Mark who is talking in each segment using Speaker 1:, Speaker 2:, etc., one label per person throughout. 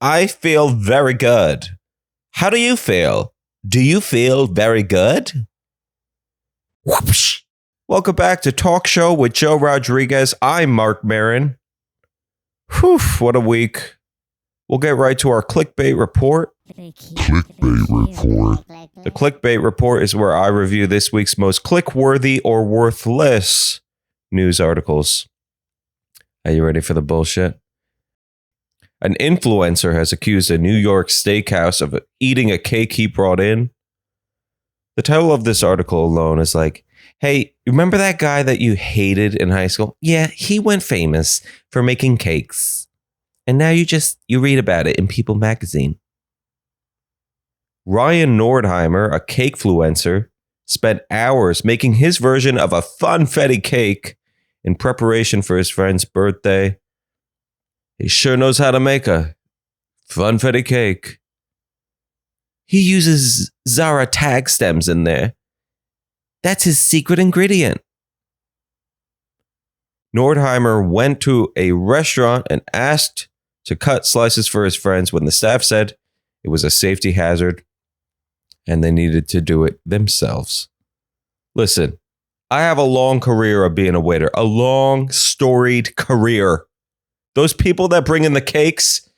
Speaker 1: I feel very good. How do you feel? Do you feel very good? Whoosh. Welcome back to Talk Show with Joe Rodriguez. I'm Mark Marin. Whew, what a week. We'll get right to our clickbait report.
Speaker 2: Clickbait report.
Speaker 1: The clickbait report is where I review this week's most click-worthy or worthless news articles. Are you ready for the bullshit? An influencer has accused a New York steakhouse of eating a cake he brought in. The title of this article alone is like, hey, remember that guy that you hated in high school? Yeah, he went famous for making cakes. And now you read about it in People magazine. Ryan Nordheimer, a cake-fluencer, spent hours making his version of a funfetti cake in preparation for his friend's birthday. He sure knows how to make a funfetti cake. He uses Zara tag stems in there. That's his secret ingredient. Nordheimer went to a restaurant and asked to cut slices for his friends when the staff said it was a safety hazard and they needed to do it themselves. Listen, I have a long career of being a waiter, a long, storied career. Those people that bring in the cakes,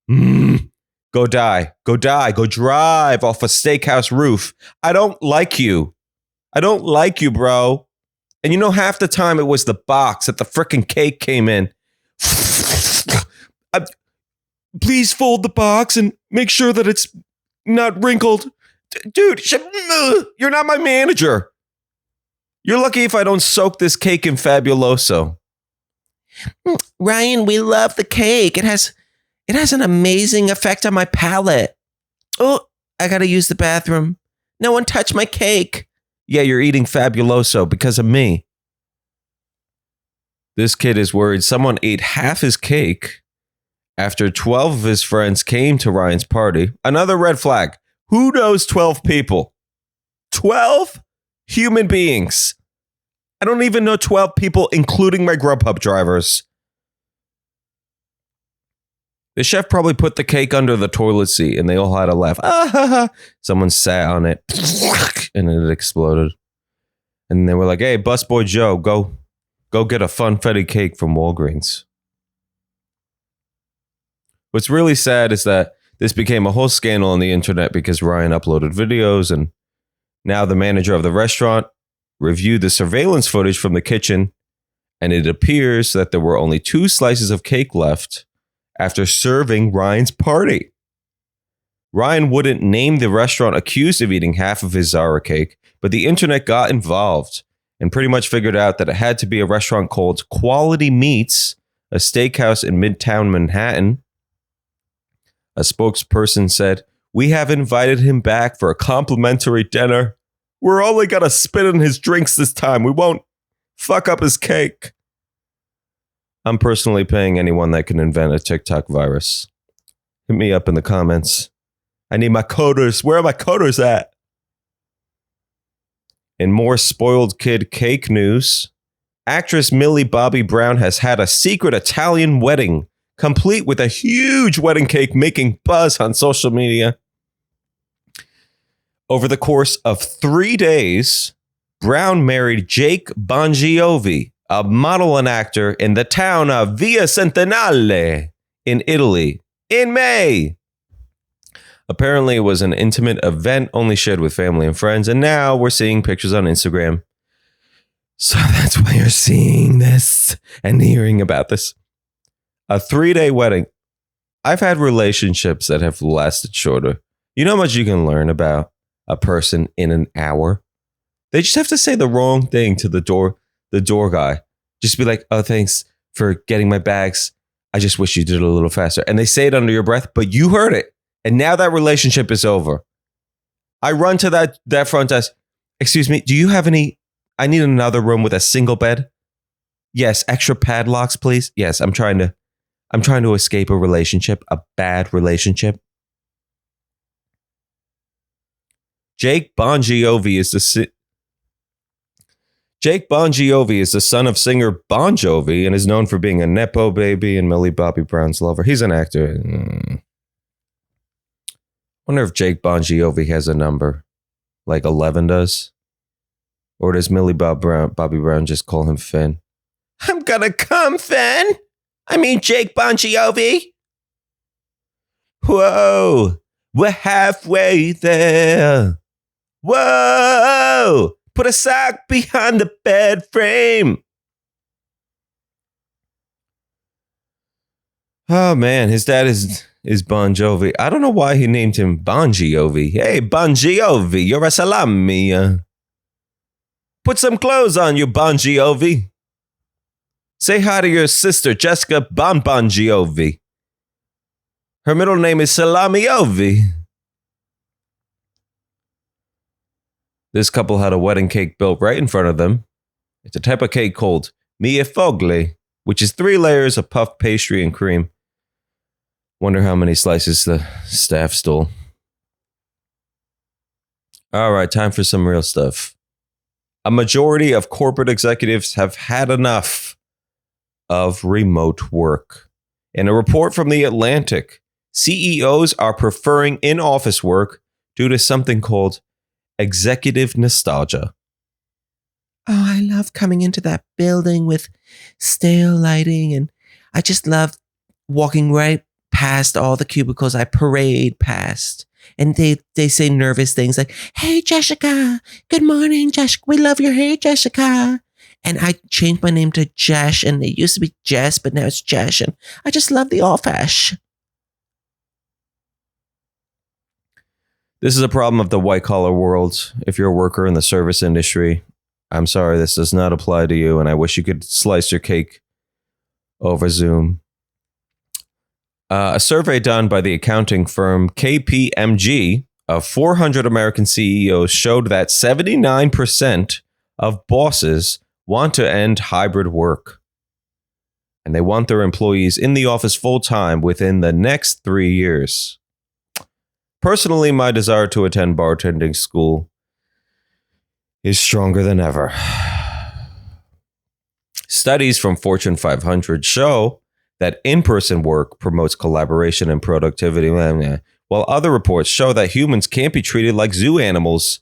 Speaker 1: go die, go drive off a steakhouse roof. I don't like you. I don't like you, bro. And you know, half the time it was the box that the frickin' cake came in. Please fold the box and make sure that it's not wrinkled. Dude, you're not my manager. You're lucky if I don't soak this cake in Fabuloso. Ryan, we love the cake. It has an amazing effect on my palate. Oh, I gotta use the bathroom. No one touched my cake. Yeah, you're eating Fabuloso because of me. This kid is worried someone ate half his cake after 12 of his friends came to Ryan's party. Another red flag. Who knows 12 people? 12 human beings. I don't even know 12 people, including my Grubhub drivers. The chef probably put the cake under the toilet seat and they all had a laugh. Someone sat on it and it exploded. And they were like, hey, busboy Joe, go get a funfetti cake from Walgreens. What's really sad is that this became a whole scandal on the internet because Ryan uploaded videos, and now the manager of the restaurant reviewed the surveillance footage from the kitchen, and it appears that there were only 2 slices of cake left after serving Ryan's party. Ryan wouldn't name the restaurant accused of eating half of his Zara cake, but the internet got involved and pretty much figured out that it had to be a restaurant called Quality Meats, a steakhouse in Midtown Manhattan. A spokesperson said, we have invited him back for a complimentary dinner. We're only going to spit in his drinks this time. We won't fuck up his cake. I'm personally paying anyone that can invent a TikTok virus. Hit me up in the comments. I need my coders. Where are my coders at? In more spoiled kid cake news, actress Millie Bobby Brown has had a secret Italian wedding, complete with a huge wedding cake making buzz on social media. Over the course of 3 days, Brown married Jake Bongiovi, a model and actor in the town of Via Centenale in Italy, in May. Apparently, it was an intimate event only shared with family and friends, and now we're seeing pictures on Instagram. So that's why you're seeing this and hearing about this. A 3-day wedding. I've had relationships that have lasted shorter. You know how much you can learn about a person in an hour? They just have to say the wrong thing to the door guy. Just be like, oh, thanks for getting my bags. I just wish you did it a little faster. And they say it under your breath, but you heard it. And now that relationship is over. I run to that front desk. Excuse me, do you have any? I need another room with a single bed. Yes, extra padlocks, please. Yes, I'm trying to escape a relationship, a bad relationship. Jake Bongiovi is the son of singer Bon Jovi and is known for being a Nepo baby and Millie Bobby Brown's lover. He's an actor. Wonder if Jake Bongiovi has a number, like 11 does? Or does Bobby Brown just call him Finn? I'm gonna come, Finn! I mean Jake Bongiovi! Whoa! We're halfway there! Whoa! Put a sock behind the bed frame! Oh man, his dad is Bon Jovi. I don't know why he named him Bon Jovi. Hey, Bon Jovi, you're a salami. Put some clothes on, you Bon Jovi. Say hi to your sister, Jessica Bon Jovi. Her middle name is Salamiovi. This couple had a wedding cake built right in front of them. It's a type of cake called Mia Fogli, which is 3 layers of puffed pastry and cream. Wonder how many slices the staff stole. All right, time for some real stuff. A majority of corporate executives have had enough of remote work. In a report from The Atlantic, CEOs are preferring in-office work due to something called executive nostalgia. Oh, I love coming into that building with stale lighting, and I just love walking right past all the cubicles I parade past. And they say nervous things like, hey, Jessica, good morning, Jessica. We love your hair, Jessica. And I changed my name to Jesh, and it used to be Jess, but now it's Jesh. And I just love the all-fash. This is a problem of the white-collar world. If you're a worker in the service industry, I'm sorry, this does not apply to you, and I wish you could slice your cake over Zoom. A survey done by the accounting firm KPMG of 400 American CEOs showed that 79% of bosses want to end hybrid work. And they want their employees in the office full-time within the next 3 years. Personally, my desire to attend bartending school is stronger than ever. Studies from Fortune 500 show that in-person work promotes collaboration and productivity, while other reports show that humans can't be treated like zoo animals,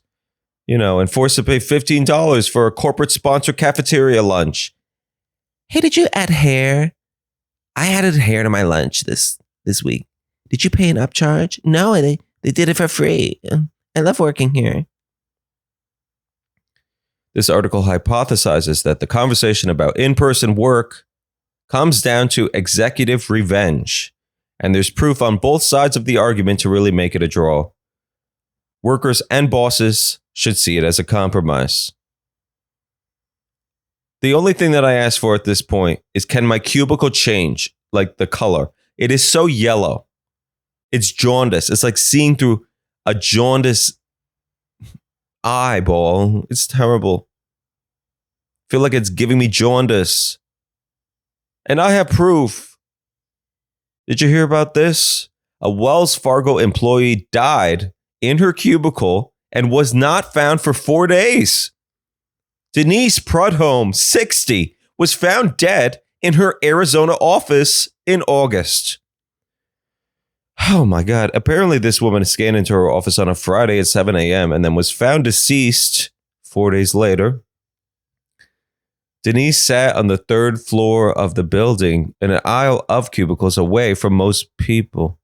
Speaker 1: and forced to pay $15 for a corporate-sponsored cafeteria lunch. Hey, did you add hair? I added hair to my lunch this week. Did you pay an upcharge? No, they did it for free. I love working here. This article hypothesizes that the conversation about in-person work comes down to executive revenge, and there's proof on both sides of the argument to really make it a draw. Workers and bosses should see it as a compromise. The only thing that I ask for at this point is, can my cubicle change, like the color? It is so yellow. It's jaundice. It's like seeing through a jaundice eyeball. It's terrible. I feel like it's giving me jaundice. And I have proof. Did you hear about this? A Wells Fargo employee died in her cubicle and was not found for 4 days. Denise Prudhomme, 60, was found dead in her Arizona office in August. Oh my God. Apparently this woman scanned into her office on a Friday at 7 a.m. and then was found deceased 4 days later. Denise sat on the 3rd floor of the building in an aisle of cubicles away from most people.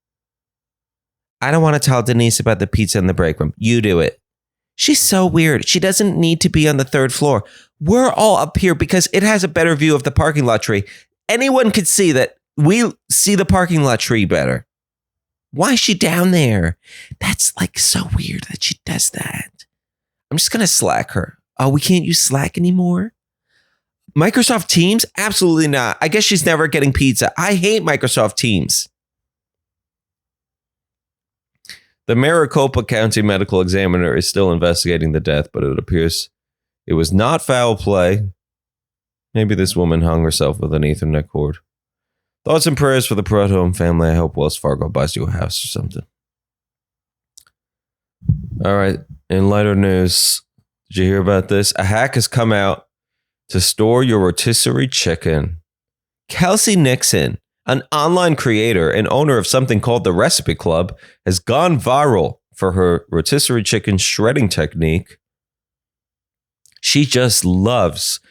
Speaker 1: I don't want to tell Denise about the pizza in the break room. You do it. She's so weird. She doesn't need to be on the 3rd floor. We're all up here because it has a better view of the parking lot tree. Anyone could see that we see the parking lot tree better. Why is she down there? That's like so weird that she does that. I'm just going to Slack her. Oh, we can't use Slack anymore? Microsoft Teams? Absolutely not. I guess she's never getting pizza. I hate Microsoft Teams. The Maricopa County Medical Examiner is still investigating the death, but it appears it was not foul play. Maybe this woman hung herself with an Ethernet cord. Thoughts and prayers for the Prudhomme family. I hope Wells Fargo buys you a house or something. All right. In lighter news, did you hear about this? A hack has come out to store your rotisserie chicken. Kelsey Nixon, An online creator and owner of something called the Recipe Club has gone viral for her rotisserie chicken shredding technique. She just loves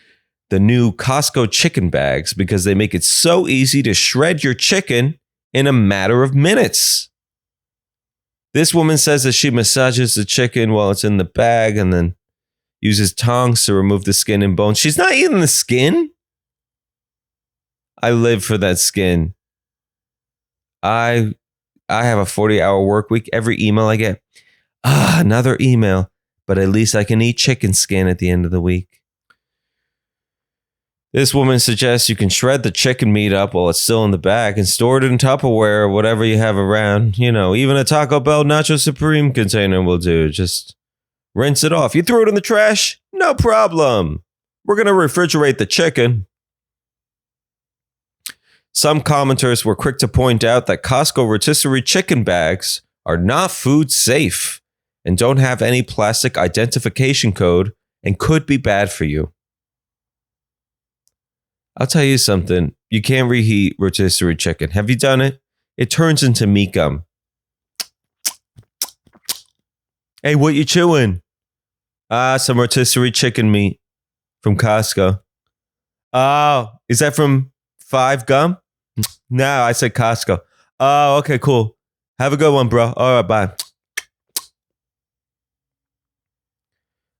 Speaker 1: the new Costco chicken bags because they make it so easy to shred your chicken in a matter of minutes. This woman says that she massages the chicken while it's in the bag and then uses tongs to remove the skin and bones. She's not eating the skin. I live for that skin. I have a 40-hour work week. Every email I get, another email, but at least I can eat chicken skin at the end of the week. This woman suggests you can shred the chicken meat up while it's still in the bag and store it in Tupperware or whatever you have around. You know, even a Taco Bell Nacho Supreme container will do. Just rinse it off. You threw it in the trash? No problem. We're going to refrigerate the chicken. Some commenters were quick to point out that Costco rotisserie chicken bags are not food safe and don't have any plastic identification code and could be bad for you. I'll tell you something. You can't reheat rotisserie chicken. Have you done it? It turns into meat gum. Hey, what you chewing? Some rotisserie chicken meat from Costco. Oh, is that from Five Gum? No, I said Costco. Oh, okay, cool. Have a good one, bro. All right, bye.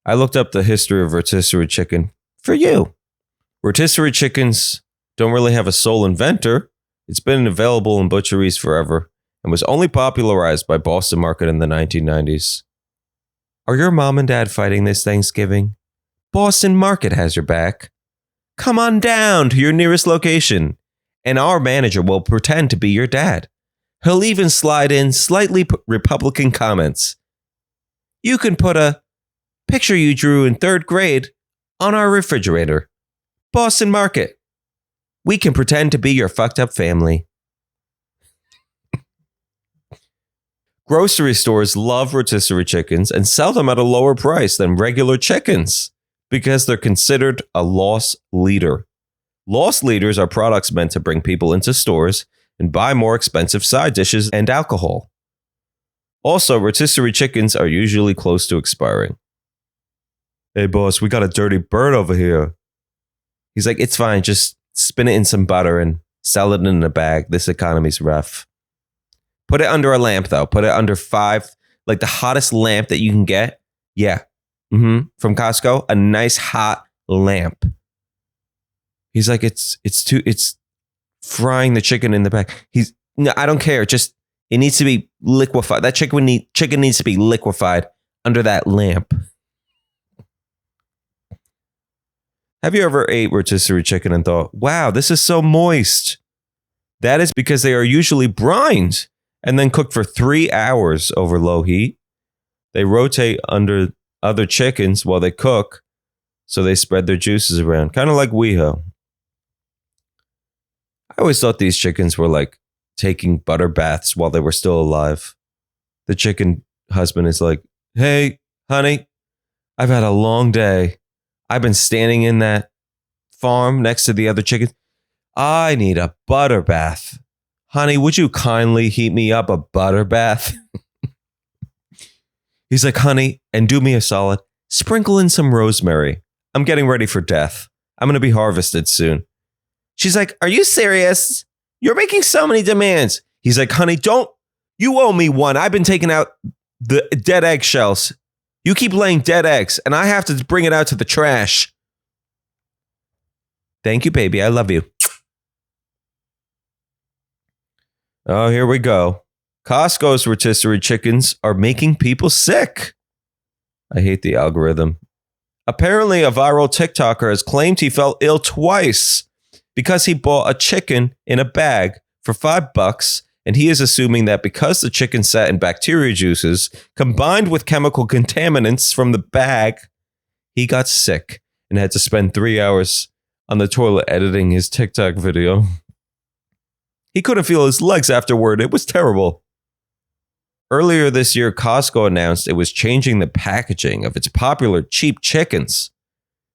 Speaker 1: I looked up the history of rotisserie chicken for you. Rotisserie chickens don't really have a sole inventor. It's been available in butcheries forever and was only popularized by Boston Market in the 1990s. Are your mom and dad fighting this Thanksgiving? Boston Market has your back. Come on down to your nearest location, and our manager will pretend to be your dad. He'll even slide in slightly Republican comments. You can put a picture you drew in 3rd grade on our refrigerator. Boston Market. We can pretend to be your fucked up family. Grocery stores love rotisserie chickens and sell them at a lower price than regular chickens because they're considered a loss leader. Loss leaders are products meant to bring people into stores and buy more expensive side dishes and alcohol. Also, rotisserie chickens are usually close to expiring. Hey, boss, we got a dirty bird over here. He's like, it's fine. Just spin it in some butter and sell it in a bag. This economy's rough. Put it under a lamp, though. Put it under 5, like the hottest lamp that you can get. Yeah. From Costco, a nice hot lamp. He's like, it's frying the chicken in the bag. No, I don't care. Just, it needs to be liquefied. That chicken needs to be liquefied under that lamp. Have you ever ate rotisserie chicken and thought, wow, this is so moist? That is because they are usually brined and then cooked for 3 hours over low heat. They rotate under other chickens while they cook, so they spread their juices around, kind of like WeHo. I always thought these chickens were like taking butter baths while they were still alive. The chicken husband is like, hey, honey, I've had a long day. I've been standing in that farm next to the other chickens. I need a butter bath. Honey, would you kindly heat me up a butter bath? He's like, honey, and do me a solid. Sprinkle in some rosemary. I'm getting ready for death. I'm going to be harvested soon. She's like, are you serious? You're making so many demands. He's like, honey, you owe me one. I've been taking out the dead eggshells. You keep laying dead eggs, and I have to bring it out to the trash. Thank you, baby. I love you. Oh, here we go. Costco's rotisserie chickens are making people sick. I hate the algorithm. Apparently, a viral TikToker has claimed he felt ill twice because he bought a chicken in a bag for $5, and he is assuming that because the chicken sat in bacteria juices combined with chemical contaminants from the bag, he got sick and had to spend 3 hours on the toilet editing his TikTok video. He couldn't feel his legs afterward. It was terrible. Earlier this year, Costco announced it was changing the packaging of its popular cheap chickens.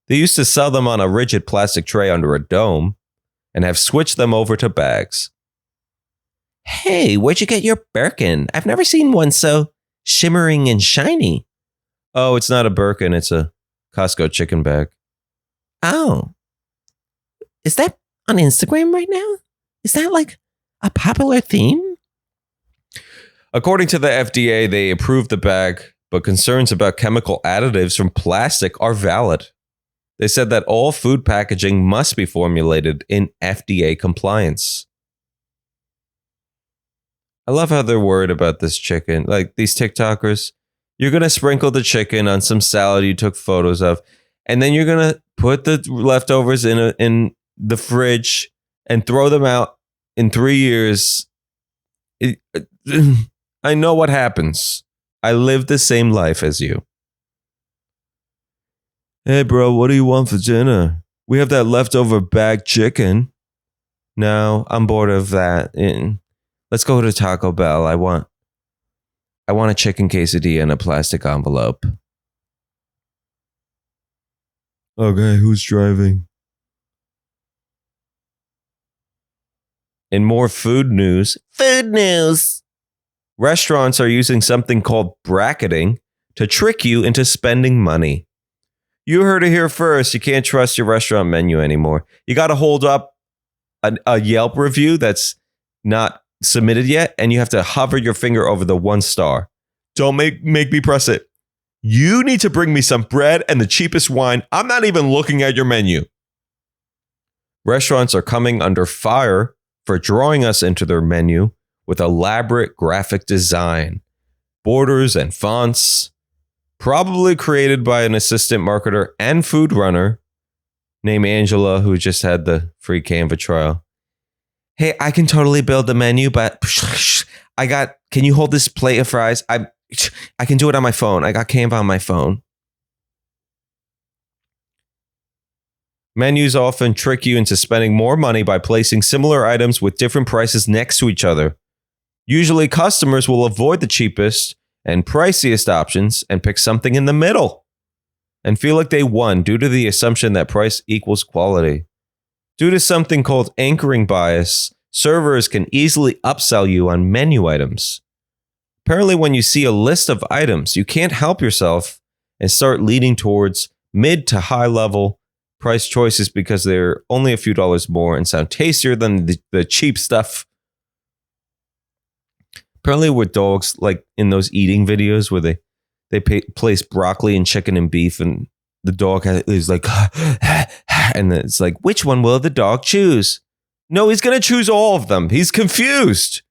Speaker 1: They used to sell them on a rigid plastic tray under a dome and have switched them over to bags. Hey, where'd you get your Birkin? I've never seen one so shimmering and shiny. Oh, it's not a Birkin. It's a Costco chicken bag. Oh, is that on Instagram right now? Is that like a popular theme? According to the FDA, they approved the bag, but concerns about chemical additives from plastic are valid. They said that all food packaging must be formulated in FDA compliance. I love how they're worried about this chicken. Like these TikTokers, you're going to sprinkle the chicken on some salad you took photos of, and then you're going to put the leftovers in the fridge and throw them out in 3 years. I know what happens. I live the same life as you. Hey, bro, what do you want for dinner? We have that leftover bag chicken. No, I'm bored of that. Let's go to Taco Bell. I want a chicken quesadilla in a plastic envelope. Okay, who's driving? In more food news, restaurants are using something called bracketing to trick you into spending money. You heard it here first. You can't trust your restaurant menu anymore. You got to hold up a Yelp review that's not submitted yet, and you have to hover your finger over the 1 star. Don't make me press it. You need to bring me some bread and the cheapest wine. I'm not even looking at your menu. Restaurants are coming under fire for drawing us into their menu with elaborate graphic design, borders and fonts, probably created by an assistant marketer and food runner named Angela, who just had the free Canva trial. Hey, I can totally build the menu, but can you hold this plate of fries? I can do it on my phone. I got Canva on my phone. Menus often trick you into spending more money by placing similar items with different prices next to each other. Usually, customers will avoid the cheapest and priciest options and pick something in the middle and feel like they won due to the assumption that price equals quality. Due to something called anchoring bias, servers can easily upsell you on menu items. Apparently, when you see a list of items, you can't help yourself and start leaning towards mid to high level price choices because they're only a few dollars more and sound tastier than the cheap stuff. Apparently with dogs, like in those eating videos where they place broccoli and chicken and beef, and the dog is like, and it's like, which one will the dog choose? No, he's going to choose all of them. He's confused.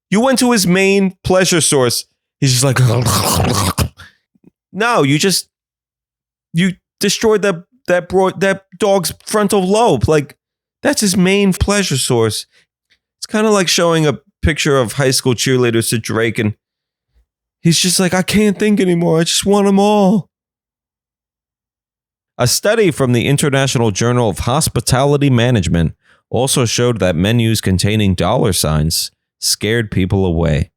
Speaker 1: You went to his main pleasure source. He's just like, no, you destroyed that dog's frontal lobe. Like, that's his main pleasure source. It's kind of like showing a picture of high school cheerleaders to Drake, and he's just like, I can't think anymore. I just want them all. A study from the International Journal of Hospitality Management also showed that menus containing dollar signs scared people away.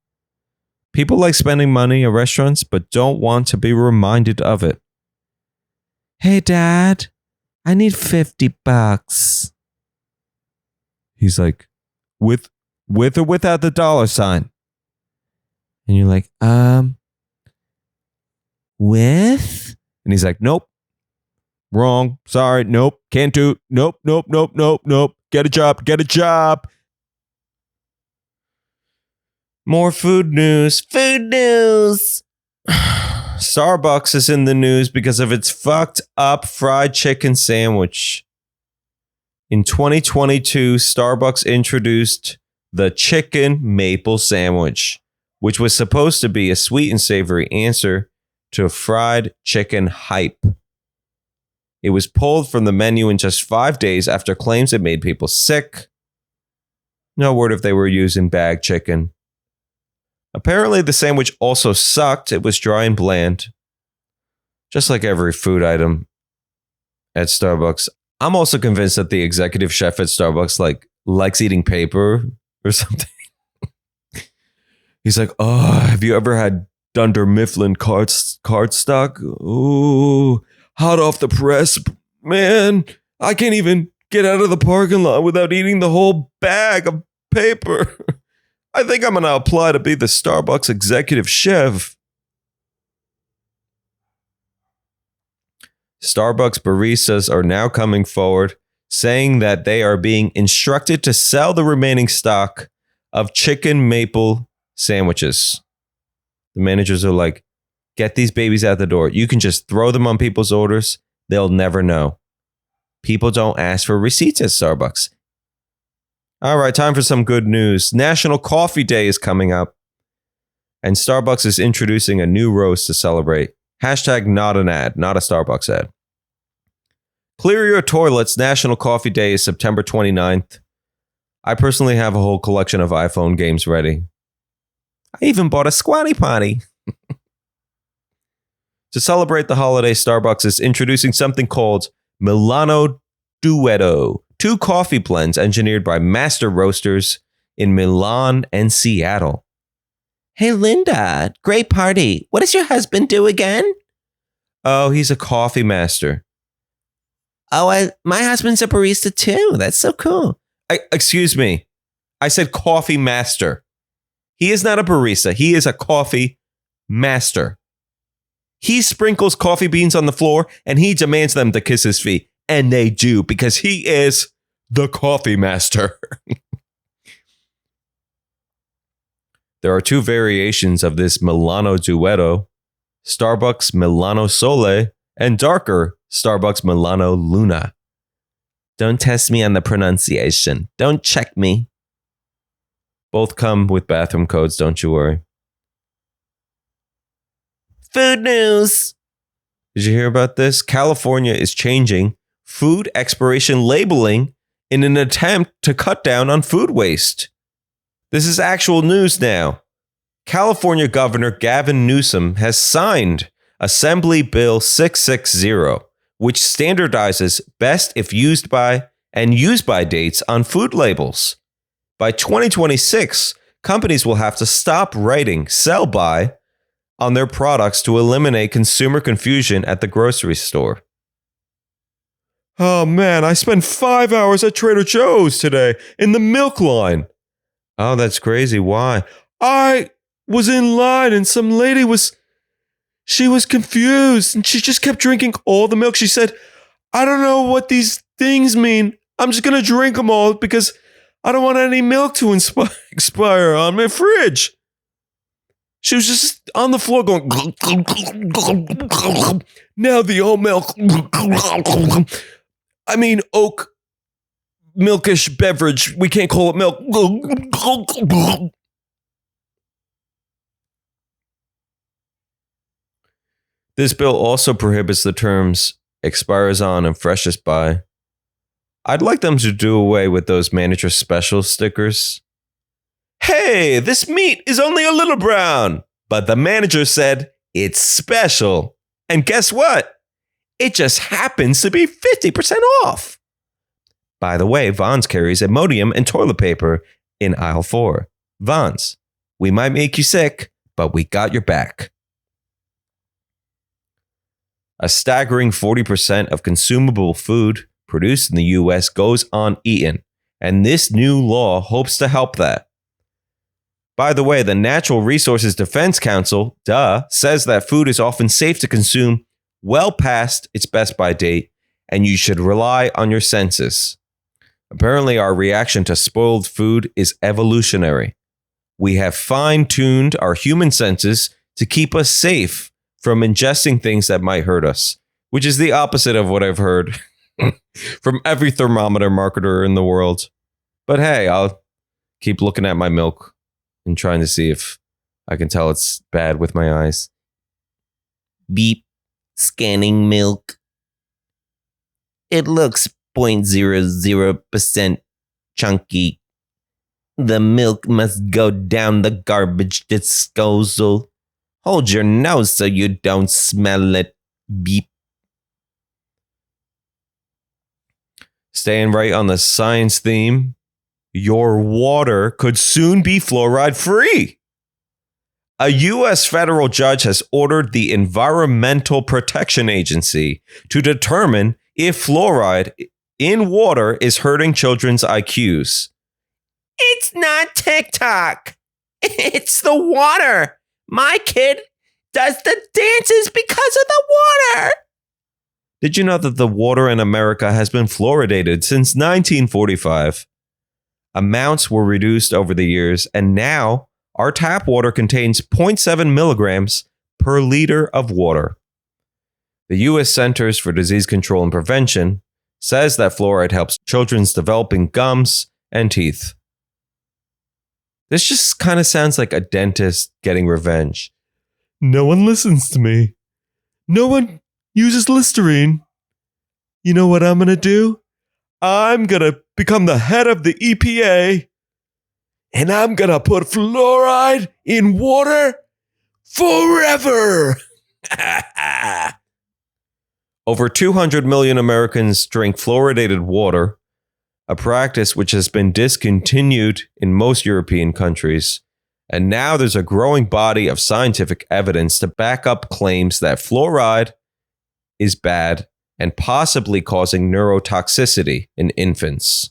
Speaker 1: People like spending money at restaurants, but don't want to be reminded of it. Hey, Dad, I need $50. He's like, with or without the dollar sign? And you're like, with? And he's like, nope. Wrong. Sorry. Nope. Can't do. Nope. Get a job. More food news. Starbucks is in the news because of its fucked up fried chicken sandwich. In 2022, Starbucks introduced the chicken maple sandwich, which was supposed to be a sweet and savory answer to fried chicken hype. It was pulled from the menu in just 5 days after claims it made people sick. No word if they were using bag chicken. Apparently, the sandwich also sucked. It was dry and bland. Just like every food item at Starbucks. I'm also convinced that the executive chef at Starbucks likes eating paper or something. He's like, oh, have you ever had Dunder Mifflin cardstock? Ooh, hot off the press. Man, I can't even get out of the parking lot without eating the whole bag of paper. I think I'm going to apply to be the Starbucks executive chef. Starbucks baristas are now coming forward, saying that they are being instructed to sell the remaining stock of chicken maple sandwiches. The managers are like, get these babies out the door. You can just throw them on people's orders. They'll never know. People don't ask for receipts at Starbucks. All right, time for some good news. National Coffee Day is coming up, and Starbucks is introducing a new roast to celebrate. Hashtag not an ad, not a Starbucks ad. Clear your toilets. National Coffee Day is September 29th. I personally have a whole collection of iPhone games ready. I even bought a Squatty Potty. To celebrate the holiday, Starbucks is introducing something called Milano Duetto, 2 coffee blends engineered by master roasters in Milan and Seattle. Hey, Linda, great party. What does your husband do again? Oh, he's a coffee master. Oh, my husband's a barista too. That's so cool. Excuse me. I said coffee master. He is not a barista. He is a coffee master. He sprinkles coffee beans on the floor and he demands them to kiss his feet. And they do because he is the coffee master. There are 2 variations of this Milano Duetto, Starbucks Milano Sole and darker Starbucks Milano Luna. Don't test me on the pronunciation. Don't check me. Both come with bathroom codes, don't you worry. Food news. Did you hear about this? California is changing food expiration labeling in an attempt to cut down on food waste. This is actual news now. California Governor Gavin Newsom has signed Assembly Bill 660, which standardizes best if used by and use by dates on food labels. By 2026, companies will have to stop writing sell by on their products to eliminate consumer confusion at the grocery store. Oh man, I spent 5 hours at Trader Joe's today in the milk line. Oh, that's crazy. Why? I was in line and some lady she was confused and she just kept drinking all the milk. She said, I don't know what these things mean. I'm just going to drink them all because I don't want any milk to expire on my fridge. She was just on the floor going, now the oat milk. I mean, oak milkish beverage. We can't call it milk. This bill also prohibits the terms expires on and freshest by. I'd like them to do away with those manager special stickers. Hey, this meat is only a little brown, but the manager said it's special. And guess what? It just happens to be 50% off. By the way, Vons carries Imodium and toilet paper in aisle 4. Vons, we might make you sick, but we got your back. A staggering 40% of consumable food produced in the U.S. goes uneaten, and this new law hopes to help that. By the way, the Natural Resources Defense Council, says that food is often safe to consume well past its best by date, and you should rely on your senses. Apparently, our reaction to spoiled food is evolutionary. We have fine-tuned our human senses to keep us safe from ingesting things that might hurt us, which is the opposite of what I've heard from every thermometer marketer in the world. But hey, I'll keep looking at my milk and trying to see if I can tell it's bad with my eyes. Beep. Scanning milk. It looks 0.00% chunky. The milk must go down the garbage disposal. Hold your nose so you don't smell it. Beep. Staying right on the science theme, your water could soon be fluoride free. A U.S. federal judge has ordered the Environmental Protection Agency to determine if fluoride in water is hurting children's IQs. It's not TikTok. It's the water. My kid does the dances because of the water. Did you know that the water in America has been fluoridated since 1945? Amounts were reduced over the years, and now our tap water contains 0.7 milligrams per liter of water. The U.S. Centers for Disease Control and Prevention says that fluoride helps children's developing gums and teeth. This just kind of sounds like a dentist getting revenge. No one listens to me. No one uses Listerine. You know what I'm going to do? I'm going to become the head of the EPA. And I'm going to put fluoride in water forever. Over 200 million Americans drink fluoridated water, a practice which has been discontinued in most European countries. And now there's a growing body of scientific evidence to back up claims that fluoride is bad and possibly causing neurotoxicity in infants.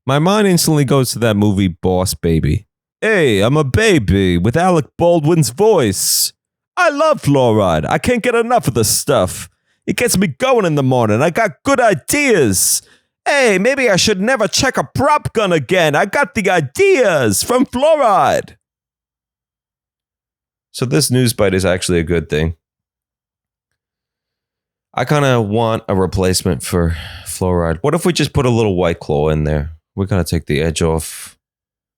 Speaker 1: My mind instantly goes to that movie Boss Baby. Hey, I'm a baby with Alec Baldwin's voice. I love fluoride. I can't get enough of this stuff. It gets me going in the morning. I got good ideas. Hey, maybe I should never check a prop gun again. I got the ideas from fluoride. So this news bite is actually a good thing. I kind of want a replacement for fluoride. What if we just put a little White Claw in there? We're going to take the edge off.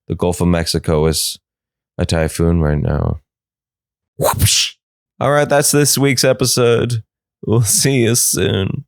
Speaker 1: The Gulf of Mexico is a typhoon right now. Whoopsh. All right, that's this week's episode. We'll see you soon.